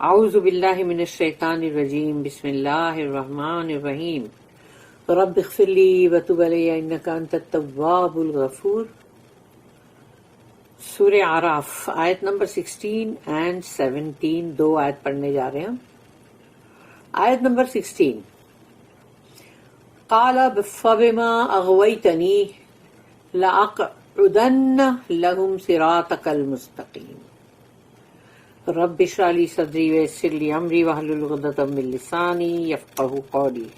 اعوذ باللہ من الشیطان الرجیم بسم اللہ الرحمن الرحیم رب اغفر لی وتب علی انک انت التواب الغفور. سورہ اعراف آیت نمبر 16 and 17 دو آیت پڑھنے جا رہے ہیں. آیت نمبر 16 قال فبما اغویتنی لأقعدن لهم صراطک المستقیم رب اشرح لی صدری ویسر لی امری واحلل عقدۃ من لسانی یفقہوا قولی.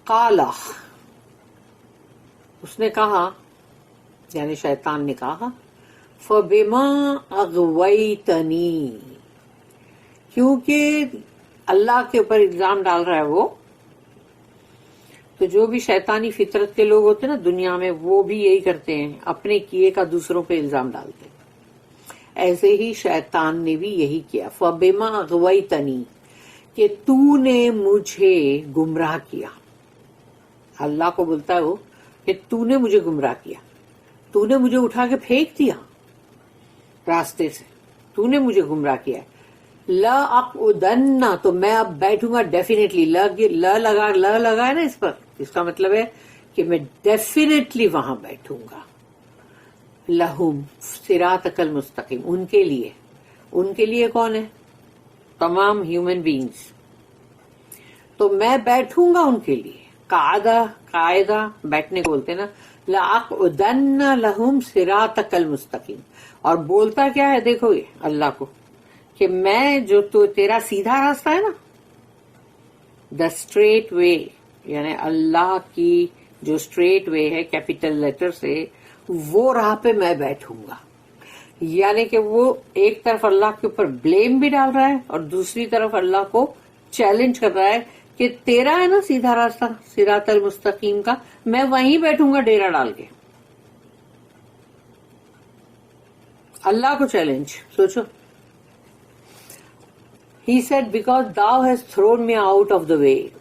قال اس نے کہا یعنی شیطان نے کہا فبما اغویتنی کیونکہ اللہ کے اوپر الزام ڈال رہا ہے وہ. تو جو بھی شیطانی فطرت کے لوگ ہوتے ہیں نا دنیا میں وہ بھی یہی کرتے ہیں, اپنے کیے کا دوسروں پہ الزام ڈالتے ہیں. ایسے ہی شیطان نے بھی یہی کیا. فبما اغویتنی کہ تو نے مجھے گمراہ کیا. اللہ کو بولتا ہے وہ کہ تو نے مجھے گمراہ کیا, تو نے مجھے اٹھا کے پھینک دیا راستے سے, تو نے مجھے گمراہ کیا. لأقعدن تو میں اب بیٹھوں گا ڈیفینیٹلی. لگا ہے نا اس پر, اس کا مطلب ہے کہ میں ڈیفینیٹلی وہاں بیٹھوں گا. لہم صراطک المستقیم ان کے لیے. ان کے لیے کون ہے؟ تمام ہیومن بینگز. تو میں بیٹھوں گا ان کے لیے. قاعدہ بیٹھنے کو بولتے ہیں نا. لأقعدن لہم صراطک المستقیم. اور بولتا کیا ہے دیکھو یہ اللہ کو کہ میں جو تو تیرا سیدھا راستہ ہے نا, دا اسٹریٹ وے, یعنی اللہ کی جو اسٹریٹ وے ہے کیپیٹل لیٹر سے, وہ راہ پہ میں بیٹھوں گا. یعنی کہ وہ ایک طرف اللہ کے اوپر بلیم بھی ڈال رہا ہے اور دوسری طرف اللہ کو چیلنج کر رہا ہے کہ تیرا ہے نا سیدھا راستہ صراط المستقیم کا, میں وہیں بیٹھوں گا ڈیرا ڈال کے. اللہ کو چیلنج. سوچو, He said, because thou hast thrown me out of the way,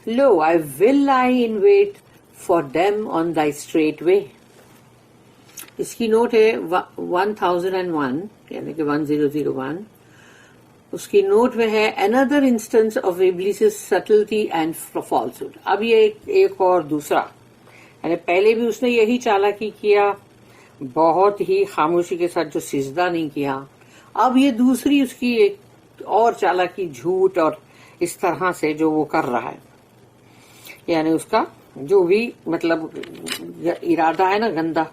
lo, I will lie in wait for them on thy straight way. اس کی نوٹ ہے 1001 یعنی کہ 1001. اس کی نوٹ میں ہے another instance of Iblis's subtlety and falsehood. اب یہ ایک اور دوسرا, یعنی پہلے بھی اس نے یہی چالاکی کیا, بہت ہی خاموشی کے ساتھ جو سجدہ نہیں کیا. اب یہ دوسری اس کی ایک اور چالاکی, جھوٹ اور اس طرح سے جو وہ کر رہا ہے, یعنی اس کا جو بھی مطلب ارادہ ہے نا گندا,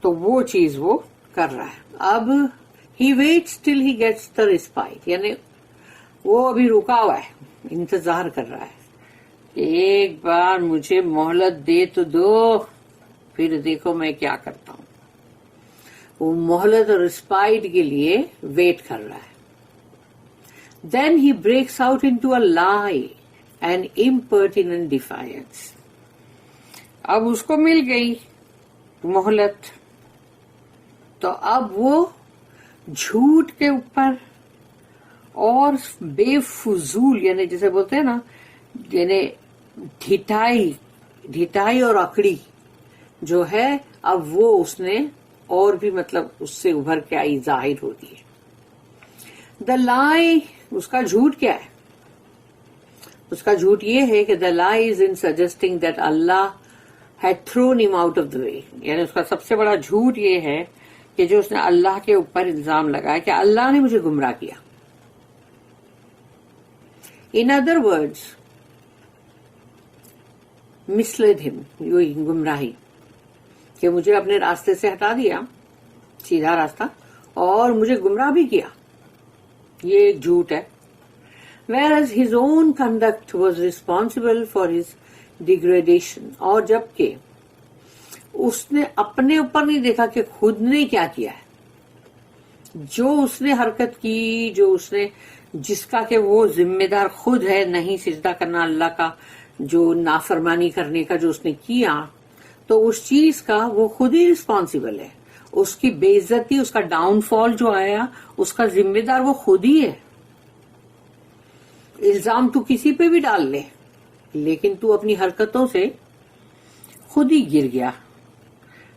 تو وہ چیز وہ کر رہا ہے. اب he waits till he gets the respite, یعنی وہ ابھی رکا ہوا ہے, انتظار کر رہا ہے کہ ایک بار مجھے مہلت دے تو دو, پھر دیکھو میں کیا کرتا ہوں. وہ مہلت اور رسپائٹ کے لیے ویٹ کر رہا ہے. Then he breaks out into a lie and impertinent defiance. اب اس کو مل گئی مہلت, تو اب وہ جھوٹ کے اوپر اور بے فضول, یعنی جیسے بولتے ہیں نا, یعنی ڈھٹائی اور اکڑی جو ہے, اب وہ اس نے اور بھی مطلب اس سے ابھر کے آئی, ظاہر ہوتی ہے. دا لائی, اس کا جھوٹ کیا ہے؟ اس کا جھوٹ یہ ہے کہ the lie is in suggesting that Allah had thrown him out of the way. یعنی اس کا سب سے بڑا جھوٹ یہ ہے کہ جو اس نے اللہ کے اوپر الزام لگایا کہ اللہ نے مجھے گمراہ کیا. ان ادر ورڈز مسلڈ ہم, یہی گمراہی, کہ مجھے اپنے راستے سے ہٹا دیا سیدھا راستہ اور مجھے گمراہ بھی کیا. یہ ایک جھوٹ ہے. whereas his own conduct was responsible for his degradation, اور جبکہ اس نے اپنے اوپر نہیں دیکھا کہ خود نے کیا کیا ہے, جو اس نے حرکت کی, جو اس نے جس کا کہ وہ ذمہ دار خود ہے, نہیں سجدہ کرنا اللہ کا, جو نافرمانی کرنے کا جو اس نے کیا, تو اس چیز کا وہ خود ہی رسپانسیبل ہے. اس کی بے عزتی, اس کا ڈاؤن فال جو آیا, اس کا ذمہ دار وہ خود ہی ہے. الزام تو کسی پہ بھی ڈال لے, لیکن تو اپنی حرکتوں سے خود ہی گر گیا.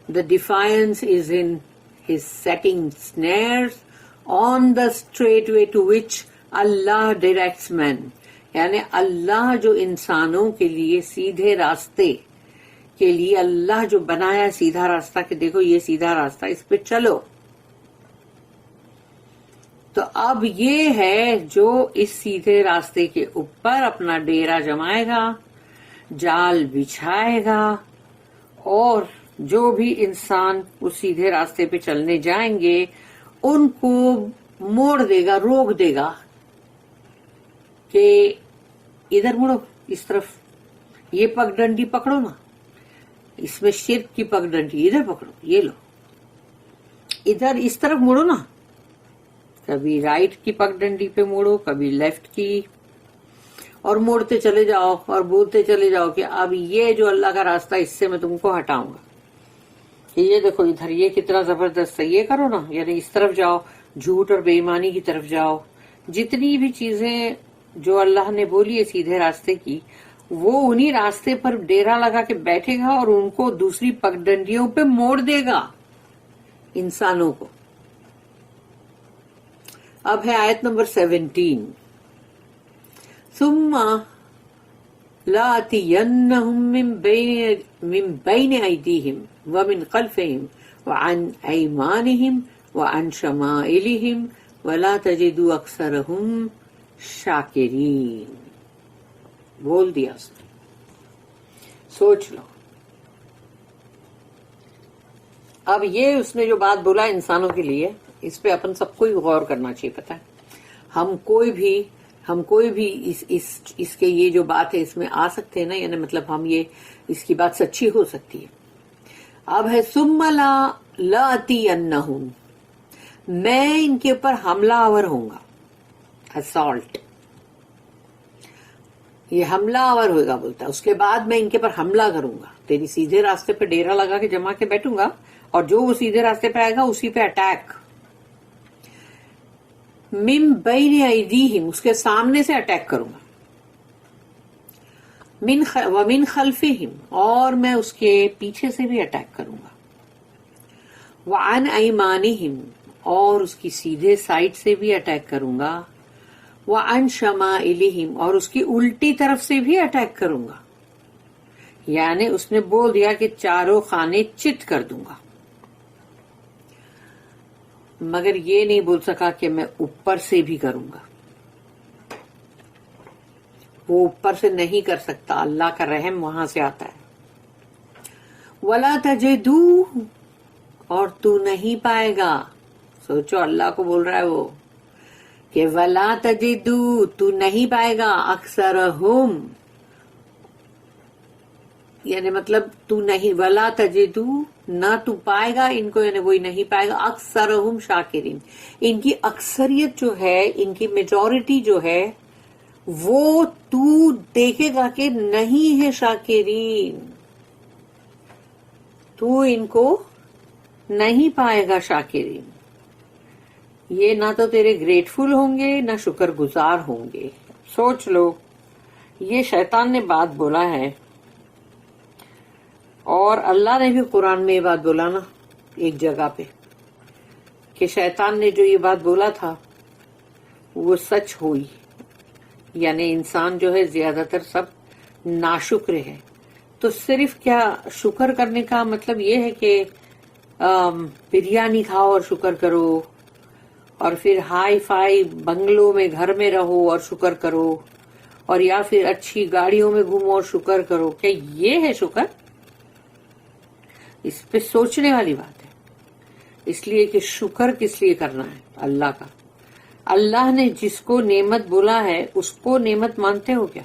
The defiance is in his setting snares on the straight way to which Allah directs men. یعنی اللہ جو انسانوں کے لیے سیدھے راستے کے لیے اللہ جو بنایا سیدھا راستہ کہ دیکھو یہ سیدھا راستہ اس پہ چلو. تو اب یہ ہے جو اس سیدھے راستے کے اوپر اپنا ڈیرا جمائے گا, جال بچھائے گا, اور جو بھی انسان اس سیدھے راستے پہ چلنے جائیں گے ان کو موڑ دے گا, روک دے گا کہ ادھر مڑو, اس طرف یہ پگ ڈنڈی پکڑو نا, اس میں شرک کی پگ ڈنڈی ادھر پکڑو, یہ لو, ادھر اس طرف مڑو نا, کبھی رائٹ کی پگ ڈنڈی پہ موڑو, کبھی لیفٹ کی, اور موڑتے چلے جاؤ اور بولتے چلے جاؤ کہ اب یہ جو اللہ کا راستہ اس سے میں تم کو ہٹاؤں گا, کہ یہ دیکھو ادھر یہ کتنا زبردست ہے, یہ کرو نا, یعنی اس طرف جاؤ, جھوٹ اور بے ایمانی کی طرف جاؤ. جتنی بھی چیزیں جو اللہ نے بولی ہے سیدھے راستے کی, وہ انہی راستے پر ڈیرا لگا کے بیٹھے گا اور ان کو دوسری پگ ڈنڈیوں پہ موڑ دے گا انسانوں کو. اب ہے آیت نمبر 17. ثم لآتینہم من بین ایدیہم ومن خلفہم وعن ایمانہم وعن شمائلہم ولا تجد اکثرہم شاکرین. بول دیا اس نے, سوچ لو. اب یہ اس نے جو بات بولا انسانوں کے لیے, اس پہ اپن سب کو ہی غور کرنا چاہیے. پتہ ہے ہم کوئی بھی اس کے یہ جو بات ہے اس میں آ سکتے ہیں نا, یعنی مطلب ہم یہ اس کی بات سچی ہو سکتی ہے. اب ہے ثم لآتینہم, میں ان کے اوپر حملہ آور ہوں گا. اسالٹ, یہ حملہ آور ہوگا بولتا ہے. اس کے بعد میں ان کے پر حملہ کروں گا, تیری سیدھے راستے پہ ڈیرا لگا کے جما کے بیٹھوں گا, اور جو وہ سیدھے راستے پہ آئے گا اسی پہ اٹیک. من بین ایدیہم, اس کے سامنے سے اٹیک کروں گا. ومن خلفہم, اور میں اس کے پیچھے سے بھی اٹیک کروں گا. وعن ایمانہم, اور اس کی سیدھے سائڈ سے بھی اٹیک کروں گا. وعن شمائلہم, اور اس کی الٹی طرف سے بھی اٹیک کروں گا. یعنی اس نے بول دیا کہ چاروں خانے چت کر دوں گا, مگر یہ نہیں بول سکا کہ میں اوپر سے بھی کروں گا. وہ اوپر سے نہیں کر سکتا, اللہ کا رحم وہاں سے آتا ہے. ولا تجدو, اور تو نہیں پائے گا. سوچو اللہ کو بول رہا ہے وہ کہ ولا تجدو, تو نہیں پائے گا, اکثرہم, یعنی مطلب تو نہیں, ولا تجدو, نہ تو پائے گا ان کو, یعنی وہی نہیں پائے گا, اکثرہم شاکرین, ان کی اکثریت جو ہے, ان کی میجورٹی جو ہے, وہ تو دیکھے گا کہ نہیں ہے شاکرین, تو ان کو نہیں پائے گا شاکرین. یہ نہ تو تیرے گریٹفل ہوں گے نہ شکر گزار ہوں گے. سوچ لو, یہ شیطان نے بات بولا ہے, اور اللہ نے بھی قرآن میں یہ بات بولا نا ایک جگہ پہ, کہ شیطان نے جو یہ بات بولا تھا وہ سچ ہوئی. یعنی انسان جو ہے زیادہ تر سب ناشکر ہے. تو صرف کیا شکر کرنے کا مطلب یہ ہے کہ بریانی کھاؤ اور شکر کرو, اور پھر ہائی فائی بنگلوں میں گھر میں رہو اور شکر کرو, اور یا پھر اچھی گاڑیوں میں گھومو اور شکر کرو. کیا یہ ہے شکر؟ اس پہ سوچنے والی بات ہے. اس لیے کہ شکر کس لیے کرنا ہے اللہ کا. اللہ نے جس کو نعمت بولا ہے اس کو نعمت مانتے ہو کیا؟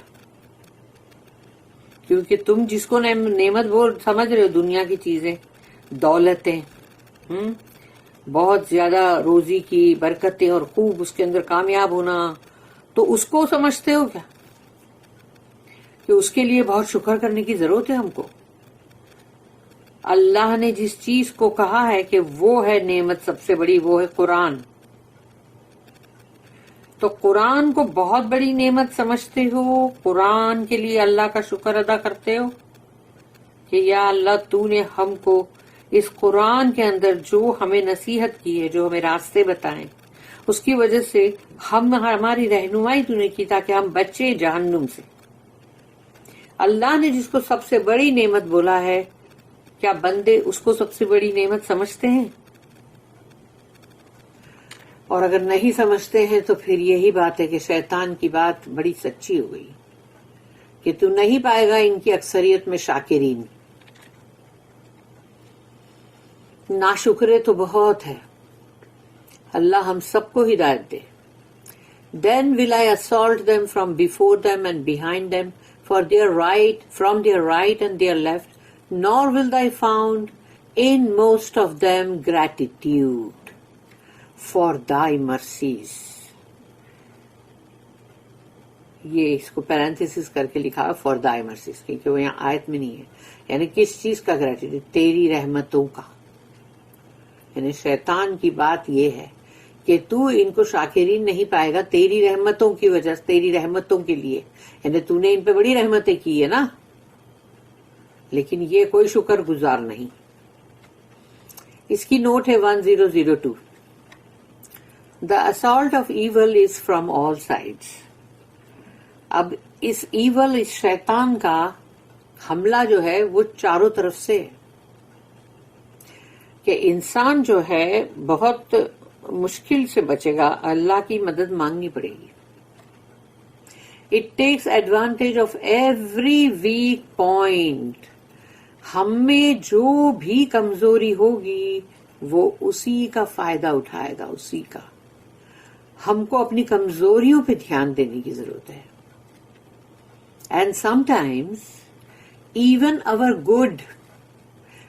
کیونکہ تم جس کو نعمت بول سمجھ رہے ہو, دنیا کی چیزیں, دولتیں, بہت زیادہ روزی کی برکتیں اور خوب اس کے اندر کامیاب ہونا, تو اس کو سمجھتے ہو کیا کہ اس کے لیے بہت شکر کرنے کی ضرورت ہے ہم کو؟ اللہ نے جس چیز کو کہا ہے کہ وہ ہے نعمت سب سے بڑی, وہ ہے قرآن. تو قرآن کو بہت بڑی نعمت سمجھتے ہو, قرآن کے لیے اللہ کا شکر ادا کرتے ہو کہ یا اللہ تو نے ہم کو اس قرآن کے اندر جو ہمیں نصیحت کی ہے, جو ہمیں راستے بتائیں, اس کی وجہ سے ہماری رہنمائی تو نے کی تاکہ ہم بچے جہنم سے. اللہ نے جس کو سب سے بڑی نعمت بولا ہے، کیا بندے اس کو سب سے بڑی نعمت سمجھتے ہیں؟ اور اگر نہیں سمجھتے ہیں تو پھر یہی بات ہے کہ شیطان کی بات بڑی سچی ہو گئی کہ تو نہیں پائے گا ان کی اکثریت میں شاکرین. ناشکرے تو بہت ہے. اللہ ہم سب کو ہدایت دے. Then will I assault them from before them and behind them, from their right and their left, nor will I found in most of them gratitude for thy mercies. یہ اس کو پیرنتھیسس کر کے لکھا فار thy mercies، کیونکہ وہ یہاں آیت میں نہیں ہے. یعنی کس چیز کا گریٹیٹیوڈ؟ تیری رحمتوں کا. یعنی شیطان کی بات یہ ہے کہ تو ان کو شاکرین نہیں پائے گا تیری رحمتوں کی وجہ سے، تیری رحمتوں کے لیے. یعنی تو نے ان پہ بڑی رحمتیں کی ہے نا، لیکن یہ کوئی شکر گزار نہیں. اس کی نوٹ ہے 1002. The assault of evil is from all sides. اب اس ایول، اس شیطان کا حملہ جو ہے وہ چاروں طرف سے ہے کہ انسان جو ہے بہت مشکل سے بچے گا. اللہ کی مدد مانگنی پڑے گی. It takes advantage of every weak point. ہم میں جو بھی کمزوری ہوگی وہ اسی کا فائدہ اٹھائے گا، اسی کا. ہم کو اپنی کمزوریوں پہ دھیان دینے کی ضرورت ہے. And sometimes even our good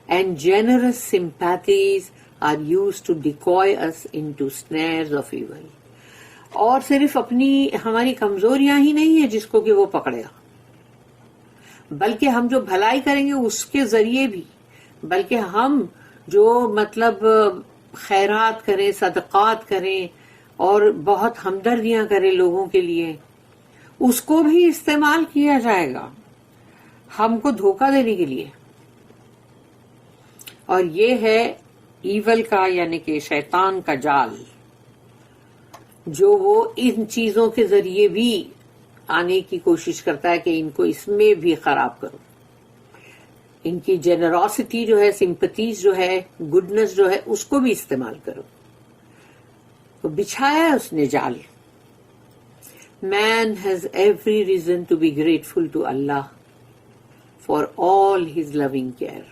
and generous sympathies are used to decoy us into snares of evil. اور صرف ہماری کمزوریاں ہی نہیں ہیں جس کو کہ وہ پکڑے گا، بلکہ ہم جو بھلائی کریں گے اس کے ذریعے بھی، بلکہ ہم جو مطلب خیرات کریں، صدقات کریں اور بہت ہمدردیاں کریں لوگوں کے لیے، اس کو بھی استعمال کیا جائے گا ہم کو دھوکہ دینے کے لیے. اور یہ ہے ایول کا، یعنی کہ شیطان کا جال، جو وہ ان چیزوں کے ذریعے بھی آنے کی کوشش کرتا ہے کہ ان کو اس میں بھی خراب کرو. ان کی جنراسٹی جو ہے، سمپتیز جو ہے، گڈنس جو ہے، اس کو بھی استعمال کرو. تو بچھایا ہے اس نے جال. Man has every reason to be grateful to Allah for all his loving care.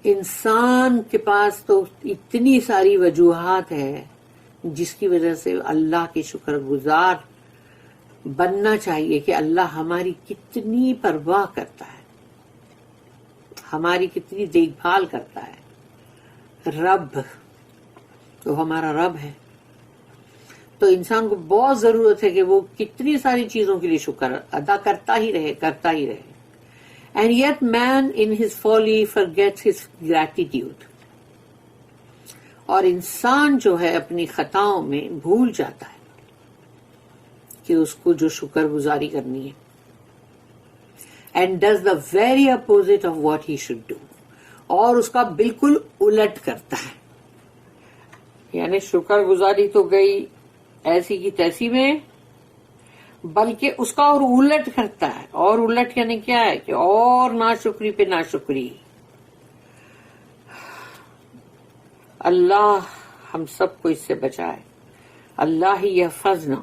انسان کے پاس تو اتنی ساری وجوہات ہے جس کی وجہ سے اللہ کے شکر گزار بننا چاہیے کہ اللہ ہماری کتنی پرواہ کرتا ہے، ہماری کتنی دیکھ بھال کرتا ہے. رب تو ہمارا رب ہے، تو انسان کو بہت ضرورت ہے کہ وہ کتنی ساری چیزوں کے لیے شکر ادا کرتا ہی رہے. And yet man in his folly forgets his gratitude. اور انسان جو ہے اپنی خطاؤں میں بھول جاتا ہے کہ اس کو جو شکر گزاری کرنی ہے. And does the very opposite of what he should do. اور اس کا بالکل الٹ کرتا ہے. یعنی شکر گزاری تو گئی ایسی کی تیسی میں، بلکہ اس کا اور الٹ کرتا ہے. اور الٹ یعنی کیا ہے کہ اور ناشکری پہ ناشکری. اللہ ہم سب کو اس سے بچائے. اللہ ہی یحفظنا.